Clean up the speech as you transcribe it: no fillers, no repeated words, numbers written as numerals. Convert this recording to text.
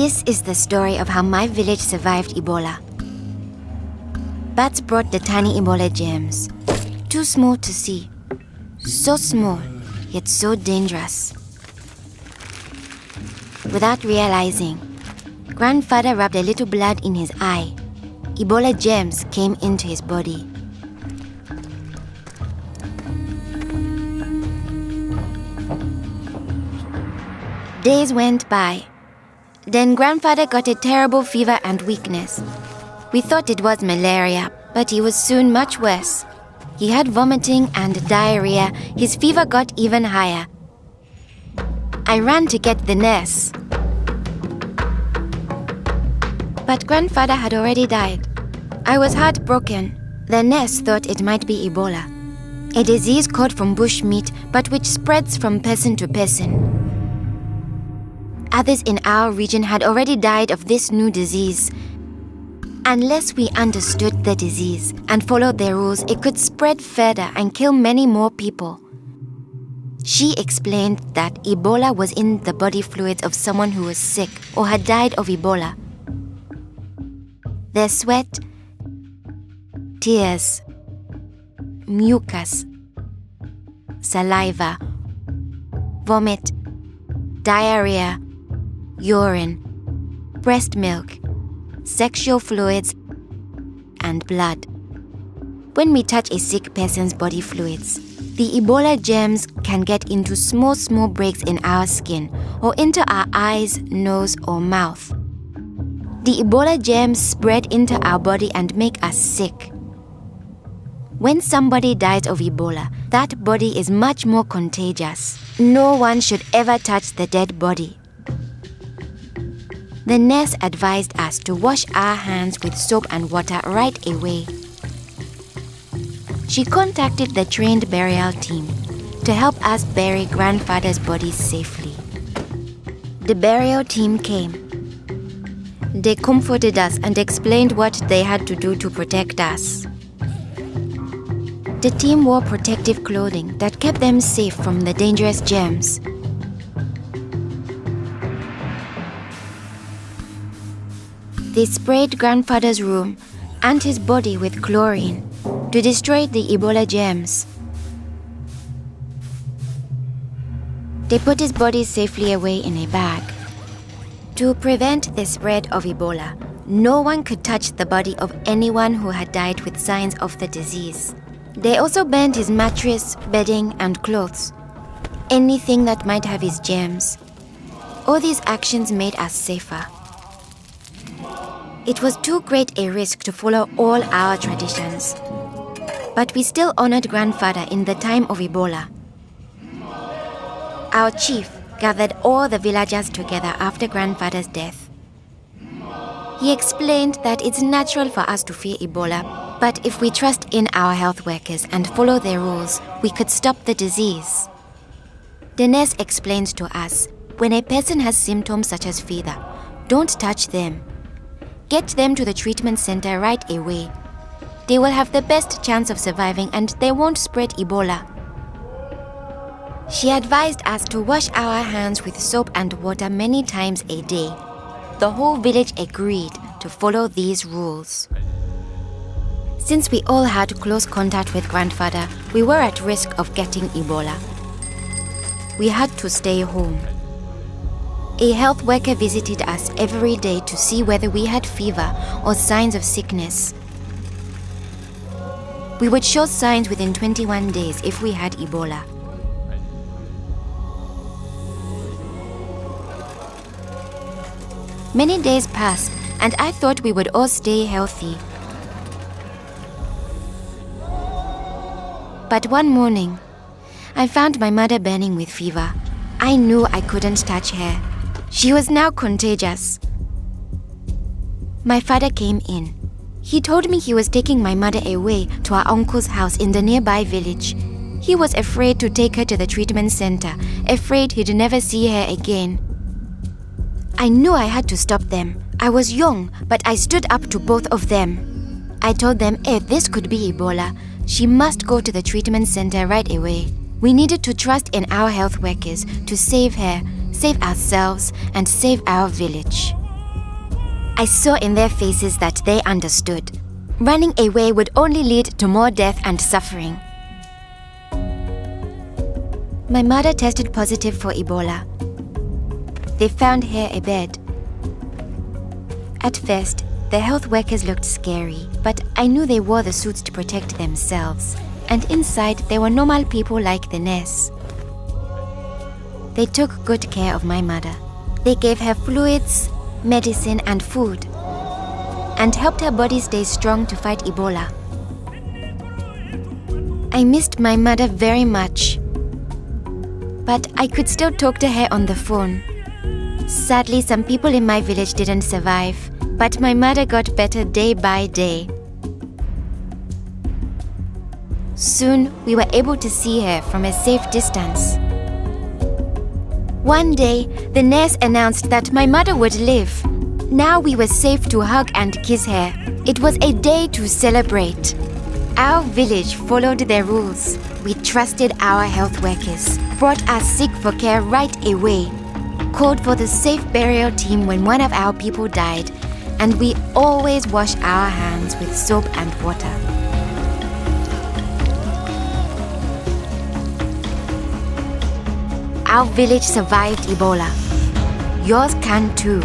This is the story of how my village survived Ebola. Bats brought the tiny Ebola germs, too small to see, so small, yet so dangerous. Without realizing, grandfather rubbed a little blood in his eye. Ebola germs came into his body. Days went by. Then grandfather got a terrible fever and weakness. We thought it was malaria, but he was soon much worse. He had vomiting and diarrhea. His fever got even higher. I ran to get the nurse. But grandfather had already died. I was heartbroken. The nurse thought it might be Ebola, a disease caught from bush meat, but which spreads from person to person. Others in our region had already died of this new disease. Unless we understood the disease and followed their rules, it could spread further and kill many more people. She explained that Ebola was in the body fluids of someone who was sick or had died of Ebola. Their sweat, tears, mucus, saliva, vomit, diarrhea, urine, breast milk, sexual fluids, and blood. When we touch a sick person's body fluids, the Ebola germs can get into small breaks in our skin or into our eyes, nose, or mouth. The Ebola germs spread into our body and make us sick. When somebody dies of Ebola, that body is much more contagious. No one should ever touch the dead body. The nurse advised us to wash our hands with soap and water right away. She contacted the trained burial team to help us bury grandfather's body safely. The burial team came. They comforted us and explained what they had to do to protect us. The team wore protective clothing that kept them safe from the dangerous germs. They sprayed grandfather's room and his body with chlorine to destroy the Ebola germs. They put his body safely away in a bag. To prevent the spread of Ebola, no one could touch the body of anyone who had died with signs of the disease. They also burned his mattress, bedding, and clothes, anything that might have his germs. All these actions made us safer. It was too great a risk to follow all our traditions, but we still honored grandfather in the time of Ebola. Our chief gathered all the villagers together after grandfather's death. He explained that it's natural for us to fear Ebola, but if we trust in our health workers and follow their rules, we could stop the disease. The nurse explained to us, when a person has symptoms such as fever, don't touch them. Get them to the treatment center right away. They will have the best chance of surviving and they won't spread Ebola. She advised us to wash our hands with soap and water many times a day. The whole village agreed to follow these rules. Since we all had close contact with grandfather, we were at risk of getting Ebola. We had to stay home. A health worker visited us every day to see whether we had fever or signs of sickness. We would show signs within 21 days if we had Ebola. Many days passed, and I thought we would all stay healthy. But one morning, I found my mother burning with fever. I knew I couldn't touch her. She was now contagious. My father came in. He told me he was taking my mother away to our uncle's house in the nearby village. He was afraid to take her to the treatment center, afraid he'd never see her again. I knew I had to stop them. I was young, but I stood up to both of them. I told them if this could be Ebola, she must go to the treatment center right away. We needed to trust in our health workers to save her, save ourselves, and save our village. I saw in their faces that they understood. Running away would only lead to more death and suffering. My mother tested positive for Ebola. They found her a bed. At first, the health workers looked scary, but I knew they wore the suits to protect themselves, and inside they were normal people like the nurse. They took good care of my mother. They gave her fluids, medicine, and food, and helped her body stay strong to fight Ebola. I missed my mother very much, but I could still talk to her on the phone. Sadly, some people in my village didn't survive, but my mother got better day by day. Soon, we were able to see her from a safe distance. One day, the nurse announced that my mother would live. Now we were safe to hug and kiss her. It was a day to celebrate. Our village followed their rules. We trusted our health workers, brought us sick for care right away, called for the safe burial team when one of our people died, and we always wash our hands with soap and water. Our village survived Ebola. Yours can too.